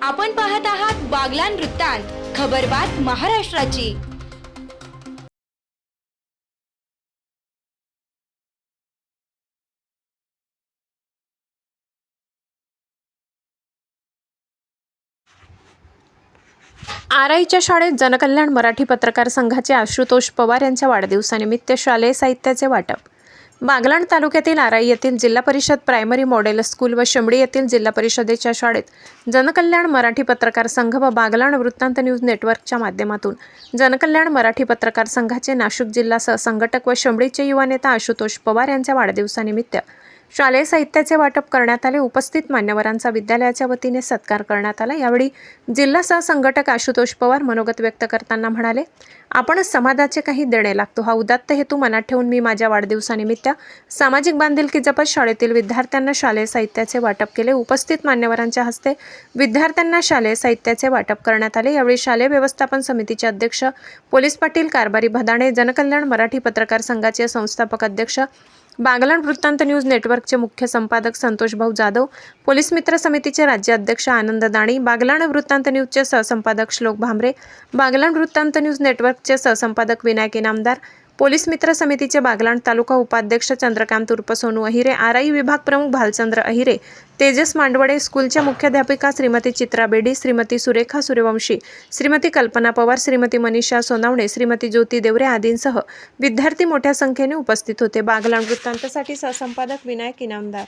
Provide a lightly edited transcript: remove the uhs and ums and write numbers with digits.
आपण पाहत आहात बागलाण वृत्तांत, खबरबात महाराष्ट्राची। आरईच्या शाळेत जनकल्याण मराठी पत्रकार संघाचे आशुतोष पवार यांच्या वाढदिवसानिमित्त शालेय साहित्याचे वाटप। बागलाण तालुक्यातील आराई येथील जिल्हा परिषद प्रायमरी मॉडेल स्कूल व शंभडी येथील जिल्हा परिषदेच्या शाळेत जनकल्याण मराठी पत्रकार संघ व बागलाण वृत्तांत न्यूज नेटवर्कच्या माध्यमातून जनकल्याण मराठी पत्रकार संघाचे नाशिक जिल्हा सहसंघटक व शंभडीचे युवा नेता आशुतोष पवार यांच्या वाढदिवसानिमित्त शालेय साहित्याचे वाटप करण्यात आले। उपस्थित मान्यवरांचा विद्यालयाच्या वतीने सत्कार करण्यात आला। यावेळी जिल्हा सहसंघटक आशुतोष पवार मनोगत व्यक्त करताना म्हणाले, आपण समाजाचे काही देणे लागतो हा उदात्त हेतू मनात ठेवून मी माझ्या वाढदिवसानिमित्त सामाजिक बांधिलकी जपत शाळेतील विद्यार्थ्यांना शालेय साहित्याचे वाटप केले। उपस्थित मान्यवरांच्या हस्ते विद्यार्थ्यांना शालेय साहित्याचे वाटप करण्यात आले। यावेळी शालेय व्यवस्थापन समितीचे अध्यक्ष पोलीस पाटील कारभारी भदाणे, जनकल्याण मराठी पत्रकार संघाचे संस्थापक अध्यक्ष, बागलाण वृत्तांत न्यूज नेटवर्कचे मुख्य संपादक संतोष भाऊ जाधव, पोलीस मित्र समितीचे राज्य अध्यक्ष आनंद दाणी, बागलाण वृत्तांत न्यूजचे सहसंपादक श्लोक भामरे, बागलाण वृत्तांत न्यूज नेटवर्कचे सहसंपादक विनायक इनामदार, पोलीस मित्र समितीचे बागलाण तालुका उपाध्यक्ष चंद्रकांत उर्फ सोनू अहिरे, आराई विभाग प्रमुख भालचंद्र अहिरे, तेजस मांडवडे, स्कूलच्या मुख्याध्यापिका श्रीमती चित्रा बेडी, श्रीमती सुरेखा सूर्यवंशी, श्रीमती कल्पना पवार, श्रीमती मनीषा सोनावणे, श्रीमती ज्योती देवरे आदींसह विद्यार्थी मोठ्या संख्येने उपस्थित होते। बागलाण वृत्तांतसाठी सहसंपादक विनायक इनामदार।